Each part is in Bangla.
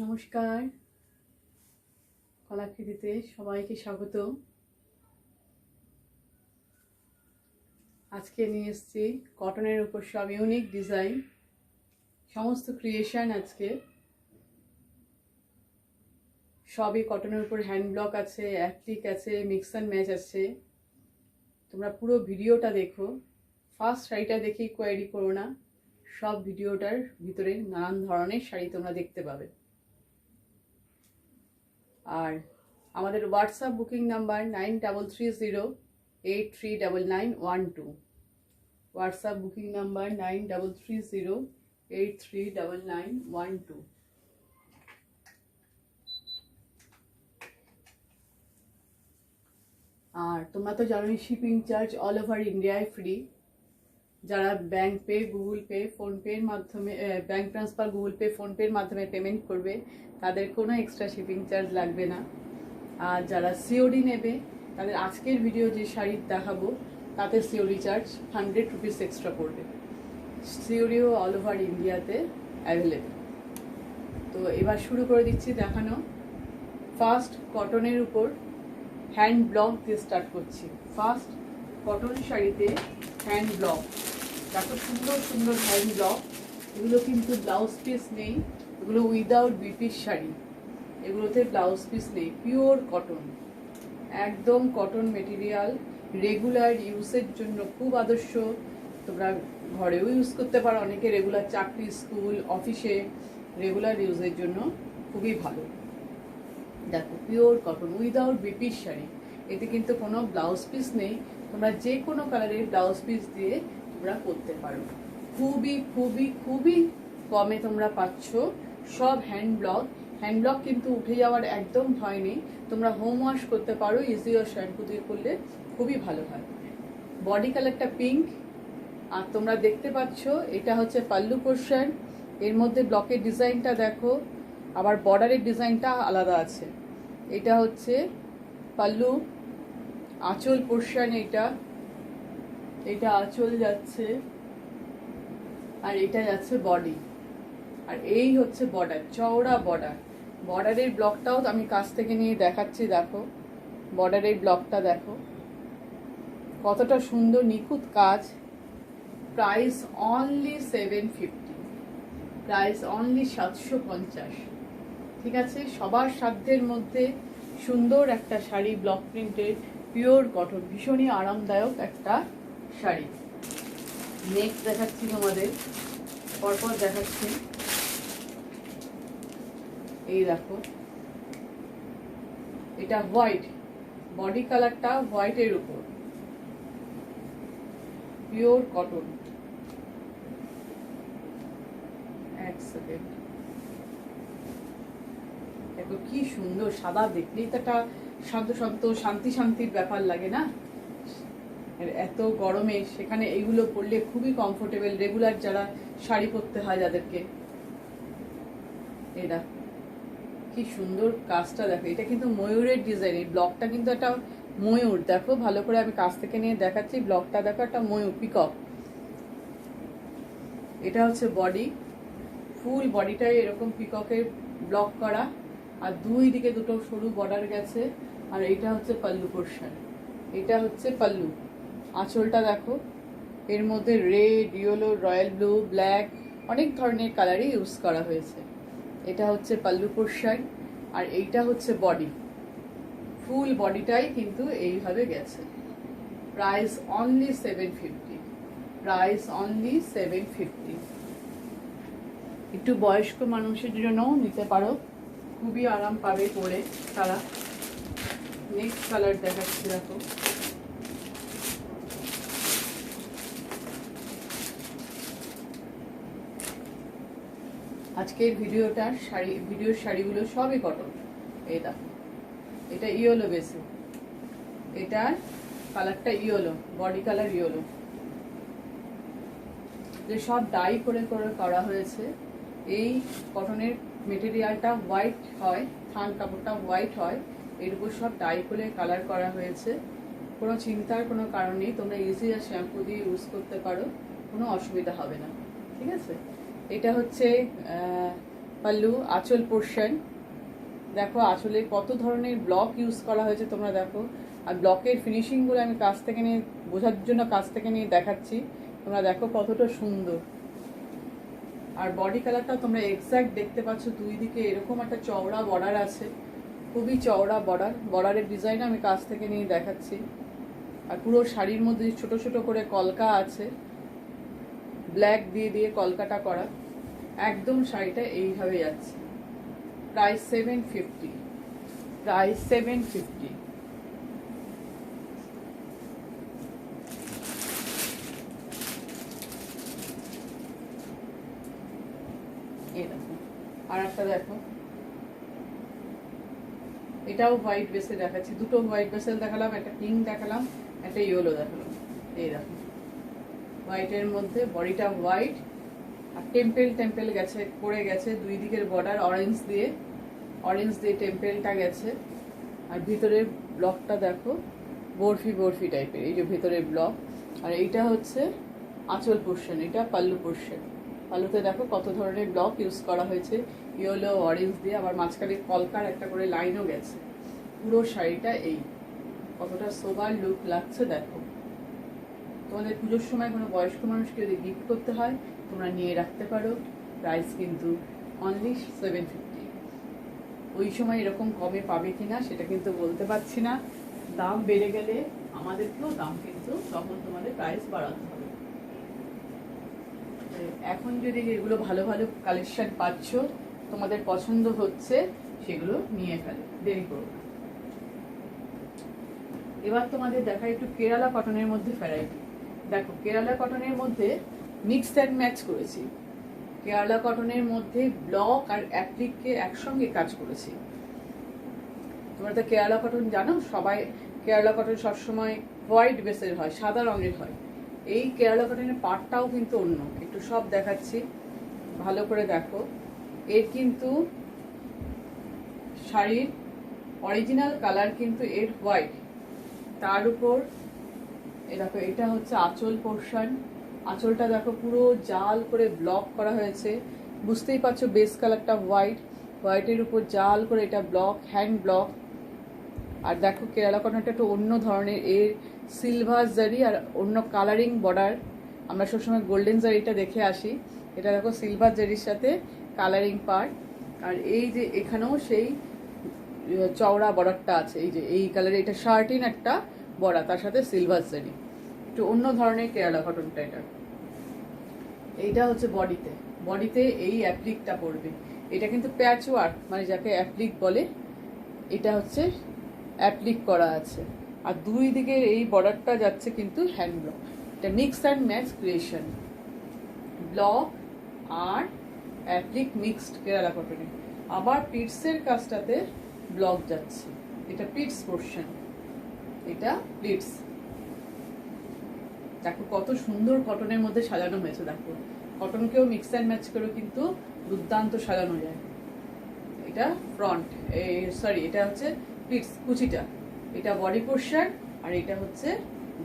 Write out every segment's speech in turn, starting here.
নমস্কার, কলাকৃতিতে সবাইকে স্বাগত। আজকে নিয়ে এসেছি কটনের উপর সব ইউনিক ডিজাইন, সমস্ত ক্রিয়েশন। আজকে সবই কটনের উপর, হ্যান্ড ব্লক আছে, অ্যাপ্লিক আছে, মিক্স অ্যান্ড ম্যাচ আছে। তোমরা পুরো ভিডিওটা দেখো, ফার্স্ট শাড়িটা দেখেই কোয়ারি করো না, সব ভিডিওটার ভিতরে নানান ধরনের শাড়ি তোমরা দেখতে পাবে। আর আমাদের WhatsApp booking number 9330839912। WhatsApp booking number 9330839912। আর তোমরা তো জানোই শিপিং চার্জ অল ওভার ইন্ডিয়ায় ফ্রি। যারা ব্যাংক পে, গুগল পে, ফোনপের মাধ্যমে, ব্যাংক ট্রান্সফার, গুগল পে, ফোনপের মাধ্যমে পেমেন্ট করবে তাদের কোনো এক্সট্রা শিপিং চার্জ লাগবে না। আর যারা সিওডি নেবে তাদের আজকের ভিডিও যে শাড়ি দেখাবো তাতে সিওডি চার্জ 100 রুপিস এক্সট্রা পড়বে। সিওডিও অল ওভার ইন্ডিয়াতে অ্যাভেলেবেল। তো এবার শুরু করে দিচ্ছি দেখানো। ফার্স্ট কটনের উপর হ্যান্ড ব্লক দিয়ে স্টার্ট করছি। ফার্স্ট কটন শাড়িতে হ্যান্ড ব্লক, দেখো সুন্দর সুন্দর হ্যান্ড ব্লক। এগুলো কিন্তু ব্লাউজ পিস নেই, এগুলো উইদাউট বিপিস শাড়ি, এগুলোতে ব্লাউজ পিস নেই, পিওর কটন, একদম কটন মেটেরিয়াল। রেগুলার ইউজের জন্য খুব আদর্শ। তোমরা ঘরেও ইউজ করতে পারো, অনেকে রেগুলার চাকরি, স্কুল, অফিসে রেগুলার ইউজের জন্য খুবই ভালো। দেখো পিওর কটন উইদাউট বিপিস শাড়ি, এতে কিন্তু কোনো ব্লাউজ পিস নেই। তোমরা যে কোনো কালারের ব্লাউজ পিস দিয়ে তোমরা করতে পারো। খুবই খুবই খুবই কমে তোমরা পাচ্ছ। সব হ্যান্ড ব্লক। হ্যান্ড ব্লক কিন্তু উঠে যাওয়ার একদম ভয় নেই। তোমরা হোম ওয়াশ করতে পারো, ইজি ওয়াশ শ্যাম্পু দিয়ে করলে খুবই ভালো হয়। বডি কালারটা পিঙ্ক। আর তোমরা দেখতে পাচ্ছ এটা হচ্ছে পাল্লু পোর্শন। এর মধ্যে ব্লকের ডিজাইনটা দেখো, আবার বর্ডারের ডিজাইনটা আলাদা আছে। এটা হচ্ছে পাল্লু, আঁচল পোর্শন। এটা আঁচল যাচ্ছে, আর এটা যাচ্ছে বডি। আর এই হচ্ছে বর্ডার, চওড়া বর্ডার। বর্ডারের ব্লকটাও আমি কাছ থেকে নিয়ে দেখাচ্ছি। দেখো বর্ডারের ব্লকটা দেখো কতটা সুন্দর, নিখুঁত কাজ। Price only 750, price only 750। ঠিক আছে, সবার সাধ্যের মধ্যে সুন্দর একটা শাড়ি, ব্লক প্রিন্টের, পিওর কটন, ভীষণই আরামদায়ক একটা শাড়ি। নেক্সট দেখাচ্ছি তোমাদের, পরপর দেখাচ্ছি। এই দেখো এটা হোয়াইট, বডি কালারটা হোয়াইটের উপর, পিওর কটন। এক সেকেন্ড, দেখো কি সুন্দর, সাদা দেখলেই তো একটা শান্ত শান্ত শান্তি শান্তির ব্যাপার লাগে না? এত গরমে সেখানে এইগুলো পরলে খুবই কমফোর্টেবল। রেগুলার যারা শাড়ি পরতে হয় যাদেরকে, এটা কি সুন্দর কাজটা দেখো। এটা কিন্তু ময়ূরের ডিজাইন, এই ব্লকটা কিন্তু একটা ময়ূর। দেখো ভালো করে আমি কাছ থেকে নিয়ে দেখাচ্ছি, ব্লকটা দেখো একটা ময়ূর, পিকক। এটা হচ্ছে বডি, ফুল বডিটাই এরকম পিককের ব্লক করা, আর দুই দিকে দুটো সরু বর্ডার গেছে। আর এটা হচ্ছে পাল্লু পোর্শন, এটা হচ্ছে পাল্লু। আঁচলটা দেখো, এর মধ্যে red, yellow, royal blue, black, অনেক ধরনের কালারই ইউজ করা হয়েছে। এটা হচ্ছে পাল্লু পোর্শন, আর এইটা হচ্ছে বডি। ফুল বডিটাই কিন্তু এইভাবে গেছে। Price only 750, price only 750। একটু বয়স্ক মানুষের জন্যও নিতে পারো, খুবই আরাম পাবে পরে তারা। নেক্সট কালার দেখাচ্ছি, দেখো আজকের ভিডিওর শাড়িগুলো সবই কটন। এই দেখো এটা ইয়েলো বেসে, এটার কালারটা ইয়েলো, বডি কালার ইয়েলো। যে সব ডাই করে করে করা হয়েছে। এই কটনের মেটেরিয়ালটা হোয়াইট হয়, থান কাপড়টা হোয়াইট হয়, এর উপর সব ডাই করে কালার করা হয়েছে। কোনো চিন্তার কোনো কারণ নেই, তোমরা ইজি আর শ্যাম্পু দিয়ে ইউজ করতে পারো, কোনো অসুবিধা হবে না। ঠিক আছে, এটা হচ্ছে পাল্লু, আঁচল পোর্শন। দেখো আঁচলে কত ধরনের ব্লক ইউজ করা হয়েছে তোমরা দেখো। আর ব্লকের ফিনিশিংগুলো আমি কাছ থেকে নিয়ে বোঝার জন্য কাছ থেকে নিয়ে দেখাচ্ছি, তোমরা দেখো কতটা সুন্দর। আর বডি কালারটা তোমরা এক্স্যাক্ট দেখতে পাচ্ছ, দুই দিকে এরকম একটা চওড়া বর্ডার আছে, খুবই চওড়া বর্ডারের ডিজাইন আমি কাছ থেকে নিয়ে দেখাচ্ছি। আর পুরো শাড়ির মধ্যে ছোট ছোট করে কলকা আছে, ব্ল্যাক দিয়ে দিয়ে কলকাটা করা। একদম শাড়িটা এইভাবে যাচ্ছে। Price 750, price 750। এই দেখো আর একটা দেখো, এটাও হোয়াইট বেসে দেখাচ্ছি। দুটো হোয়াইট বেসে দেখালাম, একটা পিঙ্ক দেখালাম, একটা ইয়েলো দেখালাম। এই দেখো হোয়াইটের মধ্যে বডিটা হোয়াইট, আর টেম্পেল টেম্পেল গেছে, পড়ে গেছে দুই দিকের বর্ডার অরেঞ্জ দিয়ে টেম্পেলটা গেছে। আর ভিতরের ব্লকটা দেখো বরফি বরফি টাইপের, এই যে ভিতরের ব্লক। আর এইটা হচ্ছে আঁচল পোর্শন, এটা পাল্লু পোর্শন। পাল্লুতে দেখো কত ধরনের ব্লক ইউজ করা হয়েছে, ইয়েলো অরেঞ্জ দিয়ে, আবার মাঝখানে কলকার একটা করে লাইনও গেছে। পুরো শাড়িটা এই কতটা সোবার লুক লাগছে দেখো। তোমাদের পুজোর সময় কোনো বয়স্ক মানুষকে যদি গিফট করতে হয় তোমরা নিয়ে রাখতে পারো। প্রাইস কিন্তু অনলি 750। ওই সময় এরকম কমে পাবে কিনা সেটা কিন্তু বলতে পারছি না, দাম বেড়ে গেলে আমাদেরকেও দাম কিন্তু তখন তোমাদের প্রাইস বাড়াতে হবে। এখন যদি যেগুলো ভালো ভালো কালেকশন পাচ্ছ, তোমাদের পছন্দ হচ্ছে, সেগুলো নিয়ে ফেলে, দেরি করো না। এবার তোমাদের দেখা একটু কেরালা কটনের মধ্যে ভ্যারাইটি। দেখো কেরালা কটনের মধ্যে মিক্সড অ্যান্ড ম্যাচ করেছি। কেরালা কটনের মধ্যে ব্লক আর অ্যাপ্লিককে একসঙ্গে কাজ করেছি। তোমরা তো কেরালা কটন জানো সবাই, কেরালা কটন সবসময় হোয়াইট বেসের হয়, সাদা রঙের হয়। এই কেরালা কটনের পাটটাও কিন্তু অন্য, একটু সব দেখাচ্ছি ভালো করে দেখো। এর কিন্তু শাড়ির অরিজিনাল কালার কিন্তু এর হোয়াইট, তার উপর দেখো এটা হচ্ছে আঁচল পোর্শন। আঁচলটা দেখো পুরো জাল করে ব্লক করা হয়েছে, বুঝতেই পারছো বেস কালারটা হোয়াইট, হোয়াইটের উপর জাল করে এটা ব্লক, হ্যান্ড ব্লক। আর দেখো কেরালা কটনটা একটু অন্য ধরনের, এর সিলভার জারি আর অন্য কালারিং বর্ডার। আমরা সবসময় গোল্ডেন জারিটা দেখে আসি, এটা দেখো সিলভার জারির সাথে কালারিং পার্ট। আর এই যে এখানেও সেই চওড়া বর্ডারটা আছে, এই যে এই কালারে, এটা শার্টিন একটা বর্ডার, তার সাথে সিলভার জারি, একটু অন্য ধরনের কেরালা কটনটা। এইটা হচ্ছে বডিতে এই অ্যাপ্লিকটা পড়বে। এটা কিন্তু প্যাচ ওয়ার্ক, মানে যাকে অ্যাপ্লিক বলে, এটা হচ্ছে অ্যাপ্লিক করা আছে। আর দুই দিকে এই বর্ডারটা যাচ্ছে কিন্তু হ্যান্ড ব্লক। এটা mix and match creation, block আর অ্যাপ্লিক মিক্সড কেরালা কটনে। আবার পিটসের কাজটাতে ব্লক যাচ্ছে, এটা পিটস পোর্শন, এটা প্লিটস। দেখো কত সুন্দর কটনের মধ্যে সাজানো হয়েছে। দেখো কটনকেও মিক্স অ্যান্ড ম্যাচ করে কিন্তু দুর্দান্ত সাজানো যায়। এটা ফ্রন্ট, সরি এটা হচ্ছে প্লিটস কুচিটা, এটা বডি পোর্শন, আর এটা হচ্ছে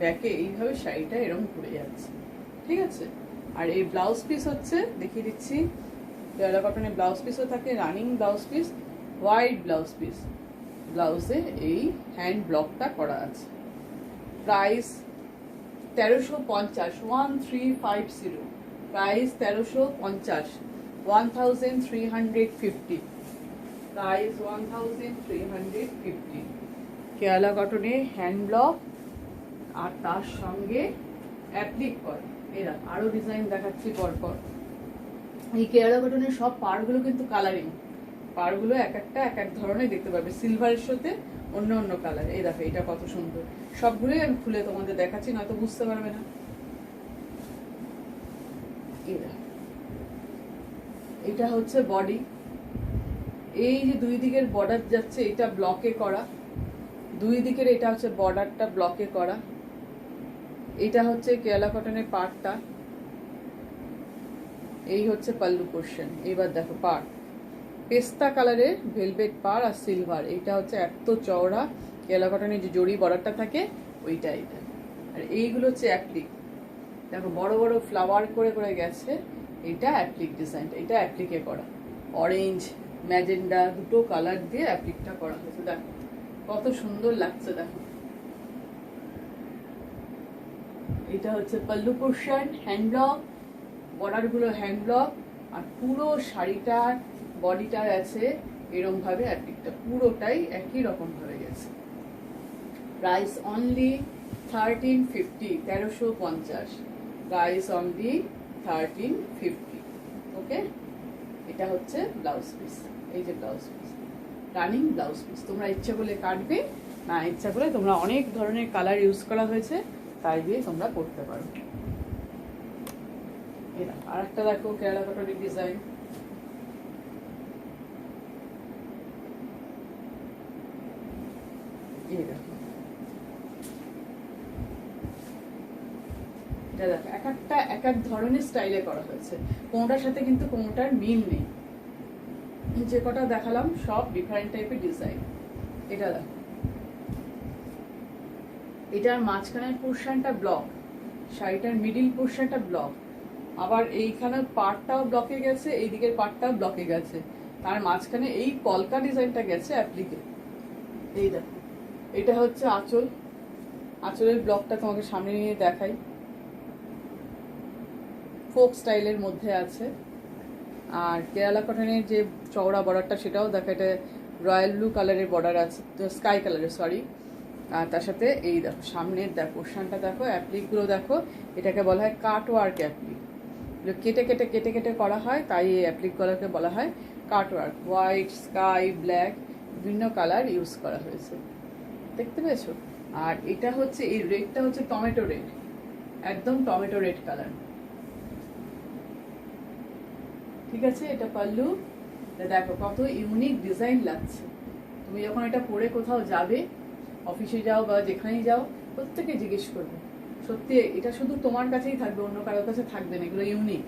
ব্যাকে এইভাবে শাড়িটা এরকম ঘুরে যাচ্ছে, ঠিক আছে। আর এই ব্লাউজ পিস হচ্ছে দেখিয়ে দিচ্ছি, কেরালা কটনের ব্লাউজ পিসও থাকে, running blouse piece, white blouse piece, ব্লাউজে এই হ্যান্ড ব্লকটা করা আছে। Price 1350, 1350, price 1350, 1350, price 1350। কেরালা কটনে হ্যান্ড ব্লক আর তার সঙ্গে অ্যাপ্লিক করা। এরা আরো ডিজাইন দেখাচ্ছি পরপর। এই কেরালা কটনের সব পাড়গুলো কিন্তু কালারিং, পাড়গুলো এক একটা এক এক ধরনের দেখতে পাবে, সিলভারের সাথে অন্য অন্য কালার। এই দেখো এটা কত সুন্দর, সবগুলোই আমি খুলে তোমাদের দেখাচ্ছি, নয়তো বুঝতে পারবে না। এটা হচ্ছে বডি, এই যে দুই দিকের বর্ডার যাচ্ছে, এটা ব্লকে করা, দুই দিকের এটা হচ্ছে বর্ডারটা ব্লকে করা। এটা হচ্ছে কেরালা কটনের পাড়টা, এই হচ্ছে পাল্লু পোর্শন। এবার দেখো পাড়, পেস্তা কালারের ভেলভেট পাড় আর সিলভার, এইটা হচ্ছে এত চওড়া কেরালা কটনের যে জড়ি বর্ডারটা থাকে ওইটা এটা। আর এইগুলো হচ্ছে অ্যাপ্লিক, দেখো বড় বড় ফ্লাওয়ার করে করে গেছে, এটা অ্যাপ্লিক ডিজাইনটা, এটা অ্যাপ্লিকে করা। অরেঞ্জ ম্যাজেন্ডা দুটো কালার দিয়ে অ্যাপ্লিকটা করা হয়েছে। দেখো কত সুন্দর লাগছে। দেখো এটা হচ্ছে pallu portion, hand block, border গুলো হ্যান্ড ব্লক, আর পুরো শাড়িটার বডিটা আছে এরকম ভাবে অ্যাপ্লিকটা পুরোটাই একই রকম ভাবে গেছে। Price only 1350, 1350, price only 1350। ওকে, এটা হচ্ছে ব্লাউজ পিস। এই যে blouse piece, running blouse piece. তোমরা ইচ্ছা করলে কাটবে, না ইচ্ছা করলে তোমরা অনেক ধরনের কালার ইউজ করা হয়েছে তাই দিয়ে তোমরা করতে পারো। এরা আর একটা দেখো কেরালা কটনের ডিজাইন। এই দেখো, এটা দেখো এক একটা এক এক ধরনের স্টাইলে করা হয়েছে, কোনোটার সাথে কিন্তু কোনোটার মিল নেই। যে কটা দেখালাম সব ডিফারেন্ট টাইপের ডিজাইন। এটা দেখো, এটার মাঝখানের পোর্শনটা ব্লক, শাড়িটার মিডিল পোর্শনটা ব্লক, আবার এইখানে পার্টটাও ব্লকে গেছে, এই দিকের পার্টটাও ব্লকে গেছে, তার মাঝখানে এই কলকা ডিজাইনটা গেছে অ্যাপ্লিকে। এই দেখো, এটা হচ্ছে আঁচল, আঁচলের ব্লকটা তোমাকে সামনে নিয়ে দেখাই। ফোক স্টাইলের মধ্যে আছে। আর কেরালা কটনের যে চওড়া বর্ডারটা সেটাও দেখো, এটা রয়্যাল ব্লু কালারের বর্ডার আছে, স্কাই কালারের সরি। আর তার সাথে এই দেখো সামনের দেখো পোর্শনটা দেখো, অ্যাপ্লিকগুলো দেখো, এটাকে বলা হয় কাট ওয়ার্ক অ্যাপ্লিক। কেটে কেটে কেটে কেটে করা হয়, তাই এই অ্যাপ্লিকগুলোকে বলা হয় কাট ওয়ার্ক। হোয়াইট, স্কাই, ব্ল্যাক বিভিন্ন কালার ইউজ করা হয়েছে, দেখতে পেয়েছো? আর এটা হচ্ছে এই রেডটা হচ্ছে টমেটো রেড, একদম টমেটো রেড কালার। ঠিক আছে, এটা পাল্লু। দেখো কত ইউনিক ডিজাইন লাগছে। তুমি যখন এটা পরে কোথাও যাবে, অফিসে যাও বা যেখানেই যাও, প্রত্যেকে জিজ্ঞেস করবে। সত্যি এটা শুধু তোমার কাছেই থাকবে, অন্য কারোর কাছে থাকবে না। এগুলো ইউনিক,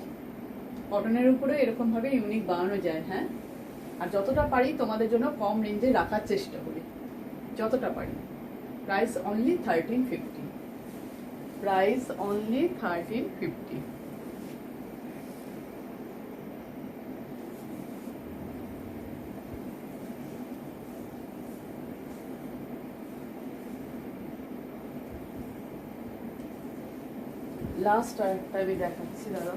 কটনের উপরে এরকম ভাবে ইউনিক বানানো যায়। হ্যাঁ, আর যতটা পারি তোমাদের জন্য কম রেঞ্জে রাখার চেষ্টা করি, যতটা পারি। Price only 1350, price only 1350। Last আরেকটা আমি দেখাচ্ছি, দাদা।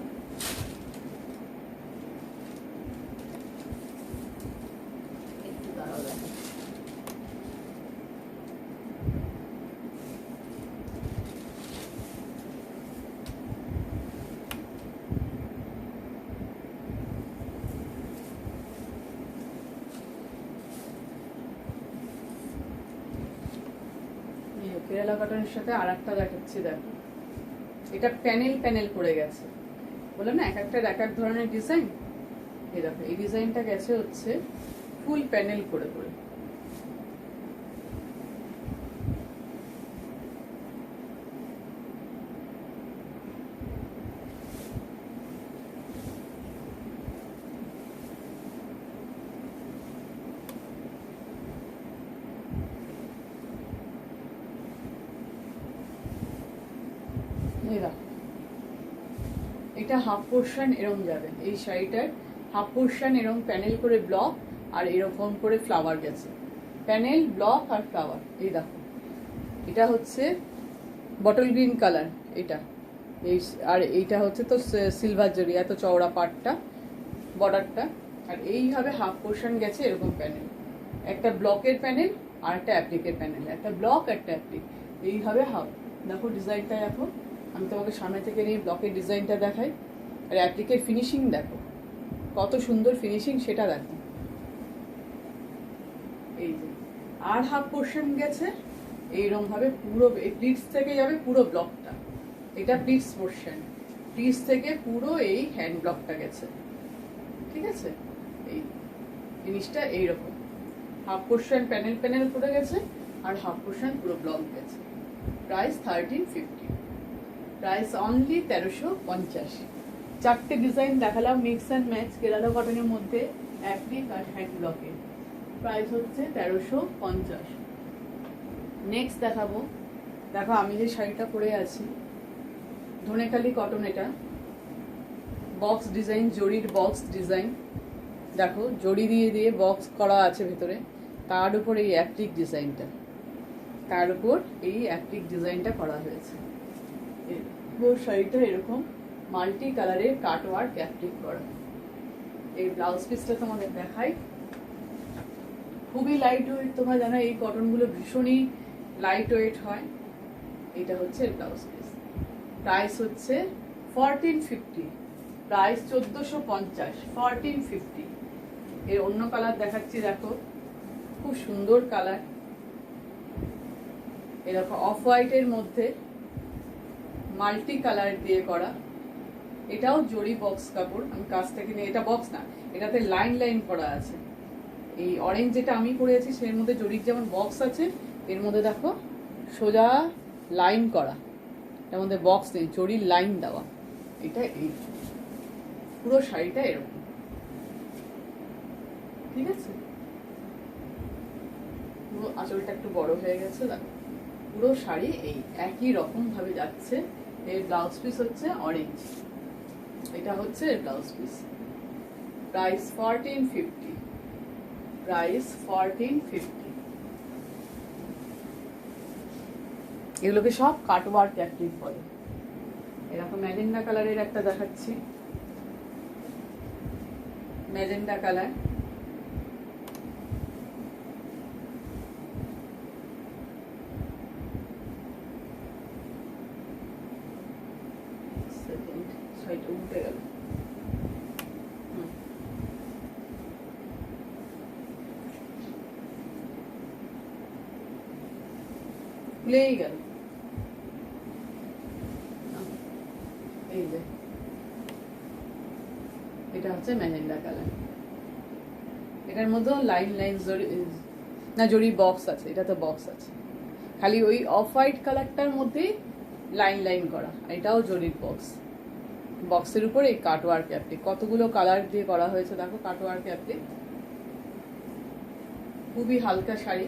একটু দাঁড়াও, দেখাচ্ছি। কেরালা কটনের সাথে আর একটা দেখাচ্ছি, দেখো এটা প্যানেল প্যানেল করে গেছে, বললাম না এক একটার এক এক ধরনের ডিজাইন। এই দেখো এই ডিজাইনটা গেছে হচ্ছে ফুল প্যানেল করে করে। এটা হাফ পোর্শন এরম যাবে, এই শাড়িটার হাফ পোর্শন এরম প্যানেল করে ব্লক আর এরকম করে ফ্লাওয়ার গেছে, প্যানেল ব্লক আর ফ্লাওয়ার। এই দেখো এটা হচ্ছে বটল গ্রিন কালার এটা, এই আর এইটা হচ্ছে তো সিলভার জরি, এত চওড়া পাটটা বর্ডারটা। আর এইভাবে হাফ পোর্শন গেছে এরকম প্যানেল, একটা ব্লকের প্যানেল আর একটা অ্যাপ্লিকের প্যানেল, একটা ব্লক একটা অ্যাপ্লিক, এইভাবে হাফ। দেখো ডিজাইনটা দেখো, আমি তোমাকে সামনে থেকে নিয়ে ব্লকের ডিজাইনটা দেখাই, আর অ্যাপ্লিকের ফিনিশিং দেখো কত সুন্দর ফিনিশিং, সেটা দেখো। এই যে আর হাফ পোর্শন গেছে এইরকম ভাবে পুরো প্লিটস থেকে যাবে পুরো ব্লকটা, এটা প্লিটস পোর্শন, প্লিটস থেকে পুরো এই হ্যান্ড ব্লকটা গেছে। ঠিক আছে, এই জিনিসটা এইরকম হাফ পোর্শন প্যানেল প্যানেল করে গেছে আর হাফ পোর্শন পুরো ব্লক গেছে। Price 1350, price only 1350। চারটে ডিজাইন দেখালাম, মিক্স অ্যান্ড ম্যাচ কেরালা কটনের মধ্যে, অ্যাপ্লিক আর হ্যান্ড ব্লকে। প্রাইস হচ্ছে 1350। নেক্সট দেখাবো, দেখো আমি যে শাড়িটা পরে আছি ধনেখালি কটন, এটা বক্স ডিজাইন, জরির বক্স ডিজাইন, দেখো জড়ি দিয়ে দিয়ে বক্স করা আছে ভেতরে, তার উপর এই অ্যাপ্লিক ডিজাইনটা করা হয়েছে। পুরো শাড়িটা এরকম মাল্টি কালারের কাট ওয়ার্ক অ্যাপ্লিক করা। এই ব্লাউজ পিসটা তোমাদের দেখাই, খুবই লাইট ওয়েট। তোমরা জানো এই কটনগুলো ভীষণই লাইট ওয়েট হয়। এটা হচ্ছে ব্লাউজ পিস, প্রাইস হচ্ছে 1450, প্রাইস 1450, 1450। এর অন্য কালার দেখাচ্ছি, দেখো খুব সুন্দর কালার। এরকম অফ হোয়াইটের মধ্যে মাল্টি কালার দিয়ে করা, এটাও জরি বক্স কাপড়। আমি কাছ থেকে নিয়ে, এটা বক্স না, এটাতে লাইন লাইন করা আছে। এই অরেঞ্জ যেটা আমি পরেছি সের মধ্যে জরির যেমন বক্স আছে, এর মধ্যে দেখো সোজা লাইন করা, এর মধ্যে বক্স নেই, জরির লাইন দেওয়া। এটা এই পুরো শাড়িটা এরকম, ঠিক আছে। পুরো আঁচলটা একটু বড় হয়ে গেছে, দেখো পুরো শাড়ি এই একই রকম ভাবে যাচ্ছে। এর ব্লাউজ পিস হচ্ছে অরেঞ্জ, এটা হচ্ছে এর ব্লাউজ পিস। Price 1450, price 1450। এগুলোকে সব কাটওয়ার্ক অ্যাক্টিভ বলে। এরকম ম্যাজেন্ডা কালারের একটা দেখাচ্ছি, ম্যাজেন্ডা কালার। উঠে গেল, খুলেই গেল। এই যে এটা হচ্ছে ম্যাজেন্ডা কালার, এটার মধ্যেও লাইন লাইন না জরি বক্স আছে, এটা তো বক্স আছে, খালি ওই অফ হোয়াইট কালারটার মধ্যেই লাইন লাইন করা। এটাও জরির বক্স, বক্সের উপর এই কাটওয়ার্ক অ্যাপ্লিক। কতগুলো কালার দিয়ে করা হয়েছে দেখো কাটওয়ার্ক অ্যাপ্লিক। খুবই হালকা শাড়ি,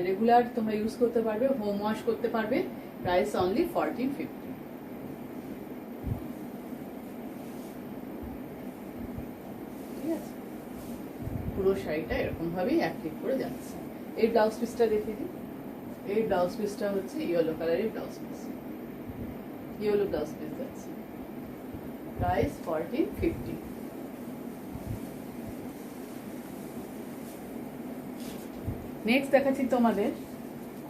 রেগুলার তোমরা ইউজ করতে পারবে, হোম ওয়াশ করতে পারবে। Price only 1450। ঠিক আছে, পুরো শাড়িটা এরকম ভাবেই অ্যাপ্লিক করে যাচ্ছে। এই ব্লাউজ পিসটা দেখিয়ে দিই। এই ব্লাউজ পিসটা হচ্ছে ইয়েলো কালারের blouse piece, yellow blouse piece যাচ্ছে। প্রাইস 1450। নেক্সট দেখাচ্ছি তোমাদের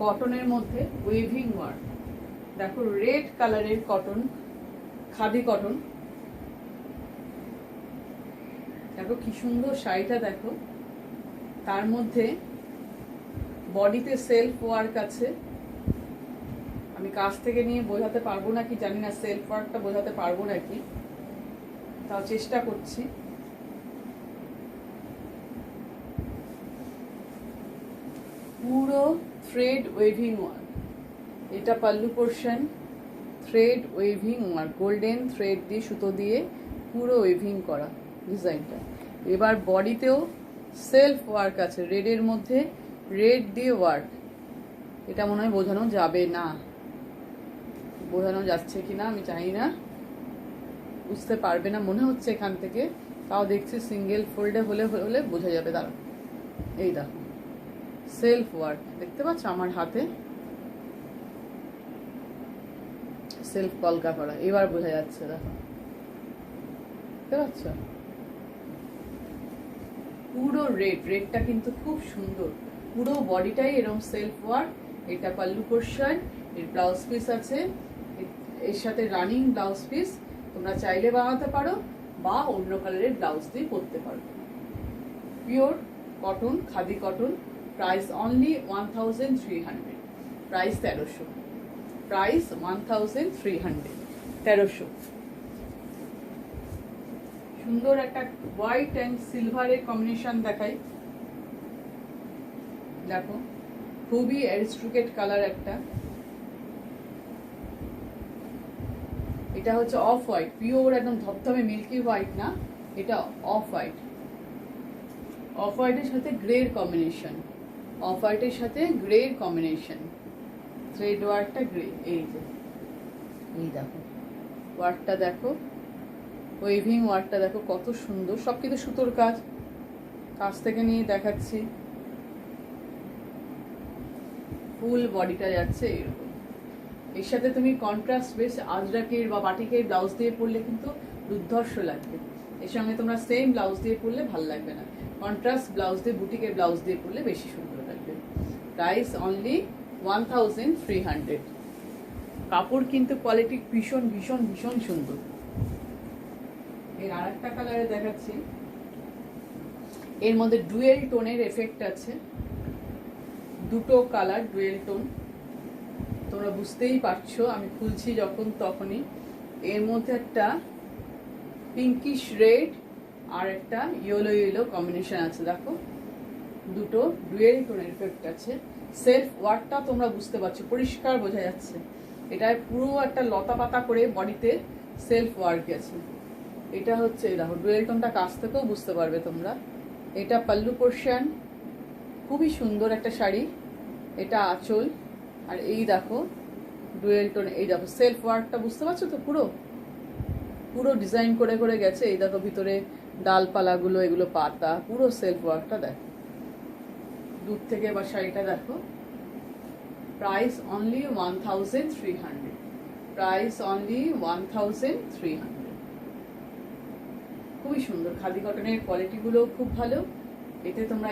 কটনের মধ্যে ওয়েভিং ওয়ার্ক। দেখো রেড কালারের কটন, খাদি কটন। দেখো কি সুন্দর শাড়িটা, দেখো তার মধ্যে বডিতে সেলফ ওয়ার্ক আছে। আমি কাছ থেকে নিয়ে বোঝাতে পারবো নাকি জানি না, সেলফ ওয়ার্কটা বোঝাতে পারবো নাকি, তাও চেষ্টা করছি। পুরো থ্রেড ওয়েভিং ওয়ার্ক, এটা pallu portion, thread waving work, golden thread দিয়ে সুতো দিয়ে পুরো ওয়েভিং করা ডিজাইনটা। এবার বডিতেও সেলফ ওয়ার্ক আছে, রেডের মধ্যে রেড দিয়ে ওয়ার্ক। এটা মনে হয় বোঝানো যাবে না, বোঝানো যাচ্ছে কিনা আমি জানি না, বুঝতে পারবে না মনে হচ্ছে এখান থেকে। তাও দেখছি সিঙ্গেল ফোল্ডে হলে হলে বোঝা যাবে। দাঁড়া, এই দেখো সেলফ ওয়ার্ক দেখতে পাচ্ছ আমার হাতে, সেলফ কলকা করা, এবার বোঝা যাচ্ছে। দেখো দেখতে পাচ্ছ পুরো রেডটা কিন্তু খুব সুন্দর, পুরো বডিটাই এরকম সেলফ ওয়ার্ক। এটা পাল্লু পোর্শন, এর ব্লাউজ পিস আছে, এর সাথে রানিং ব্লাউজ পিস। তোমরা চাইলে বানাতে পারো বা অন্য কালারের ব্লাউজ দিয়ে পরতে পারো। Pure cotton, khadi cotton. Price only 1300, price 1300, price 1300, 1300। সুন্দর একটা হোয়াইট অ্যান্ড সিলভারের কম্বিনেশন দেখাই। দেখো খুবই অ্যারিস্ট্রিকেট কালার একটা। এটা হচ্ছে অফ হোয়াইট, পিওর একদম ধবধবে মিল্কি হোয়াইট না, এটা অফ হোয়াইট। অফ হোয়াইটের সাথে গ্রের কম্বিনেশন, অফ হোয়াইটের সাথে গ্রের কম্বিনেশন, থ্রেড ওয়ার্কটা গ্রে। এই যে এই দেখো ওয়ার্কটা দেখো, ওয়েভিং ওয়ার্কটা দেখো কত সুন্দর, সব কিন্তু সুতোর কাজ। কাছ থেকে নিয়ে দেখাচ্ছি, ফুল বডিটা যাচ্ছে এরকম। এর সাথে তুমি কন্ট্রাস্ট বেশ আজরাকের বা বাটিকের ব্লাউজ দিয়ে পরলে কিন্তু দুর্ধর্ষ লাগবে। এর সঙ্গে তোমরা সেম ব্লাউজ দিয়ে পরলে ভালো লাগবে না, কন্ট্রাস্ট ব্লাউজ দিয়ে বুটিকের ব্লাউজ দিয়ে পরলে বেশি সুন্দর লাগবে। Price only 1300। কাপড় কিন্তু কোয়ালিটি ভীষণ ভীষণ ভীষণ সুন্দর। এর আর একটা কালারে দেখাচ্ছি, এর মধ্যে ডুয়েল টোনের এফেক্ট আছে, দুটো কালার ডুয়েল টোন, তোমরা বুঝতেই পারছো আমি খুলছি যখন তখনই। এর মধ্যে একটা পিঙ্কিশ রেড আর একটা ইয়েলো ইয়েলো কম্বিনেশন আছে, দেখো দুটো ডুয়েল টোনের এফেক্ট আছে। সেলফ ওয়ার্কটা তোমরা বুঝতে পারছো, পরিষ্কার বোঝা যাচ্ছে। এটায় পুরো একটা লতা পাতা করে বডিতে সেলফ ওয়ার্ক আছে। এটা হচ্ছে দেখো ডুয়েল টোনটা কাছ থেকেও বুঝতে পারবে তোমরা। এটা পাল্লু পোর্শন, খুবই সুন্দর একটা শাড়ি। এটা আঁচল, আর এই দেখো ডুয়েল টোন, এই দেখো সেলফ ওয়ার্কটা বুঝতে পারছো তো, পুরো পুরো ডিজাইন করে করে গেছে। এই দেখো ভিতরে ডালপালাগুলো, এগুলো পাতা, পুরো সেলফ ওয়ার্কটা দেখো দূর থেকে, বা শাড়িটা দেখো। Price only 1300, price only 1300। খুবই সুন্দর, খাদি কটনের কোয়ালিটিগুলো খুব ভালো। এতে তোমরা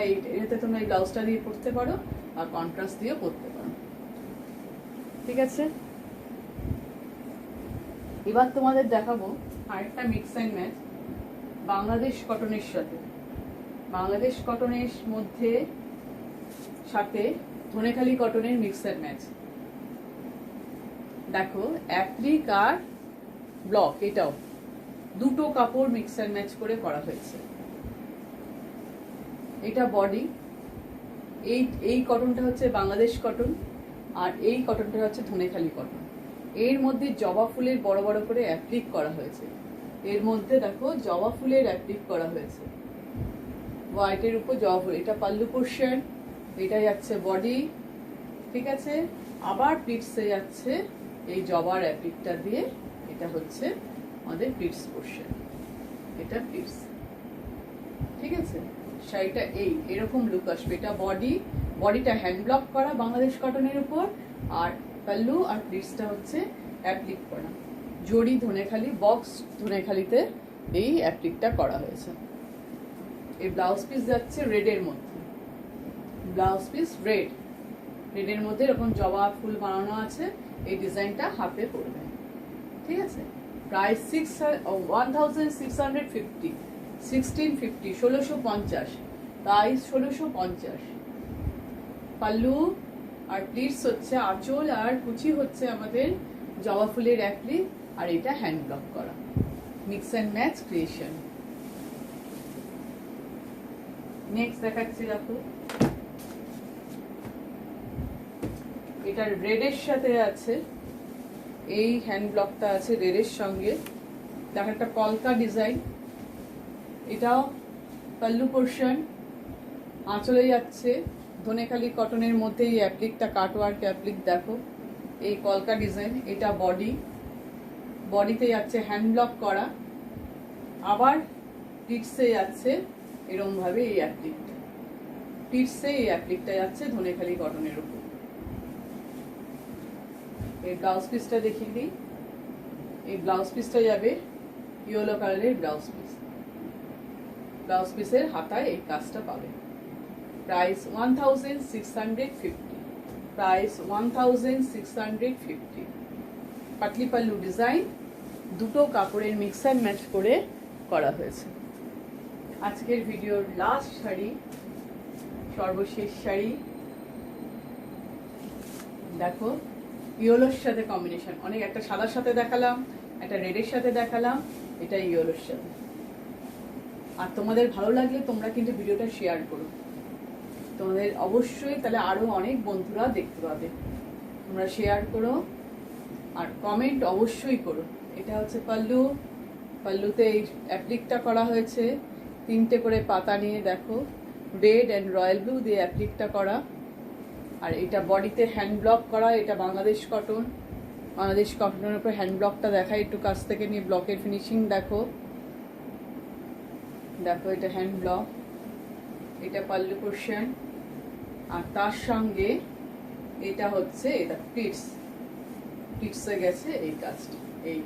এই ব্লাউজটা দিয়ে পরতে পারো আর কন্ট্রাস্ট দিয়েও পরতে পারো। ঠিক আছে, এবার তোমাদের দেখাবো আরেকটা মিক্স অ্যান্ড ম্যাচ বাংলাদেশ কটনের সাথে। বাংলাদেশ কটনের মধ্যে সাথে ধনেখালি কটনের মিক্স অ্যান্ড ম্যাচ। দেখো অ্যাপ্লিক আর ব্লক, এটাও দুটো কাপড় মিক্স অ্যান্ড ম্যাচ করে করা হয়েছে। এটা বডি, এই কটনটা হচ্ছে বাংলাদেশ কটন, আর এই কটনটা হচ্ছে ধনেখালি কটন। এর মধ্যে জবা ফুলের বড় বড় করে অ্যাপ্লিক করা হয়েছে। এর মধ্যে দেখো জবা ফুলের অ্যাপ্লিক করা হয়েছে, হোয়াইটের উপর জবা ফুল। এটা পাল্লু পোর্শন, এটা যাচ্ছে বডি, ঠিক আছে। আবার প্লিটসে যাচ্ছে এই জবার অ্যাপ্লিকটা দিয়ে, এটা হচ্ছে আমাদের প্লিটস পোর্শন, এটা প্লিটস, ঠিক আছে। শাড়িটা এরকম লুক আসবে। এটা বডিটা হ্যান্ড ব্লক করা বাংলাদেশ কটনের উপর, আর পাল্লু আর প্লিটসটা হচ্ছে অ্যাপ্লিক করা। জড়ি ধনেখালি, বক্স ধনেখালিতে এই অ্যাপ্লিকটা করা হয়েছে। এই ব্লাউজ পিস যাচ্ছে রেডের মধ্যে, ব্লাউজ পিস রেডের মধ্যে এরকম জবা ফুল বানানো আছে। এই ডিজাইনটা হাতে পড়বে, ঠিক আছে। Price 1650, 1650, price 1650। পাল্লু আর প্লিটস হচ্ছে আঁচল, আর কুচি হচ্ছে আমাদের জবা ফুলের অ্যাপ্লিক, আর এটা হ্যান্ড ব্লক করা mix and match creation. Next দেখাচ্ছি, দেখো এটা রেডের সাথে আছে, এই হ্যান্ড ব্লকটা আছে রেডের সঙ্গে। দেখো একটা কলকা ডিজাইন, এটাও পাল্লু পোর্শন, আঁচলে যাচ্ছে ধনেখালি কটনের মধ্যে এই অ্যাপ্লিকটা, কাটওয়ার্ক অ্যাপ্লিক দেখো, এই কলকা ডিজাইন। এটা বডিতে যাচ্ছে হ্যান্ড ব্লক করা, আবার প্লিটসে যাচ্ছে এরকম ভাবে এই অ্যাপ্লিকটা, প্লিটসে এই অ্যাপ্লিকটা যাচ্ছে ধনেখালি কটনের উপর। এই ব্লাউজ পিসটা দেখিয়ে দিই, এই ব্লাউজ পিসটা যাবে ইয়েলো কালারের ব্লাউজ পিস। ব্লাউজ পিসের হাতায় এই কাজটা পাবে। Price 1650, price 1650। Patli pallu design, দুটো কাপড়ের মিক্স অ্যান্ড ম্যাচ করে করা হয়েছে। আজকের ভিডিওর লাস্ট শাড়ি, সর্বশেষ শাড়ি দেখো, ইয়েলোর সাথে কম্বিনেশন। অনেক একটা সাদার সাথে দেখালাম, একটা রেডের সাথে দেখালাম, এটা ইয়েলোর সাথে। আর তোমাদের ভালো লাগলে তোমরা কিন্তু ভিডিওটা শেয়ার করো, তোমাদের অবশ্যই তাহলে আরো অনেক বন্ধুরা দেখতে পাবে। তোমরা শেয়ার করো আর কমেন্ট অবশ্যই করো। এটা হচ্ছে পাল্লু, পাল্লুতে এই অ্যাপ্লিকটা করা হয়েছে, তিনটে করে পাতা নিয়ে দেখো, রেড অ্যান্ড রয়্যাল ব্লু দিয়ে অ্যাপ্লিকটা করা। আর এটা বডিতে হ্যান্ড ব্লক করা, এটা বাংলাদেশ কটন, বাংলাদেশ কটনের উপর হ্যান্ড ব্লকটা দেখায় একটু কাছ থেকে নিয়ে, ব্লকের ফিনিশিং দেখো, দেখো এটা হ্যান্ড ব্লক, এটা পাল্লু পোর্শন, আর তার সঙ্গে এটা হচ্ছে এটা টিটসে গেছে এই কাজটা, এই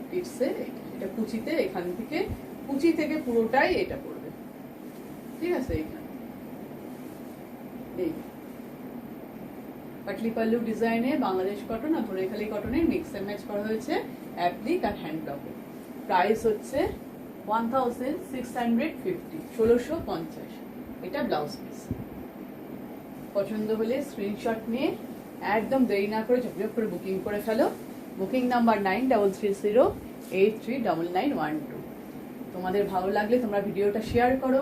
টিটসে এটা কুচিতে, এখান থেকে কুচি থেকে পুরোটাই এটা পড়বে, ঠিক আছে। এইখানে এই পাটলি পাল্লু ডিজাইনে বাংলাদেশ কটন আর ধনেখালি কটনের মিক্স এন্ড ম্যাচ করা হয়েছে অ্যাপ্লিক আর হ্যান্ড ব্লকে। প্রাইস হচ্ছে 1650, 1650। এটা ব্লাউজ পিস। পছন্দ হলে স্ক্রিনশট নিয়ে একদম দেরি না করে ঝপঝপ করে বুকিং করে ফেলো। Booking number 9330839912। তোমাদের ভালো লাগলে তোমরা ভিডিওটা শেয়ার করো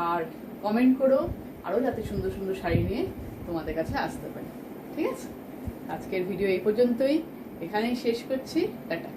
আর কমেন্ট করো, আরও যাতে সুন্দর সুন্দর শাড়ি নিয়ে তোমাদের কাছে আসতে পারি, ঠিক আছে। আজকের ভিডিও এই পর্যন্তই, এখানেই শেষ করছি, টাটা।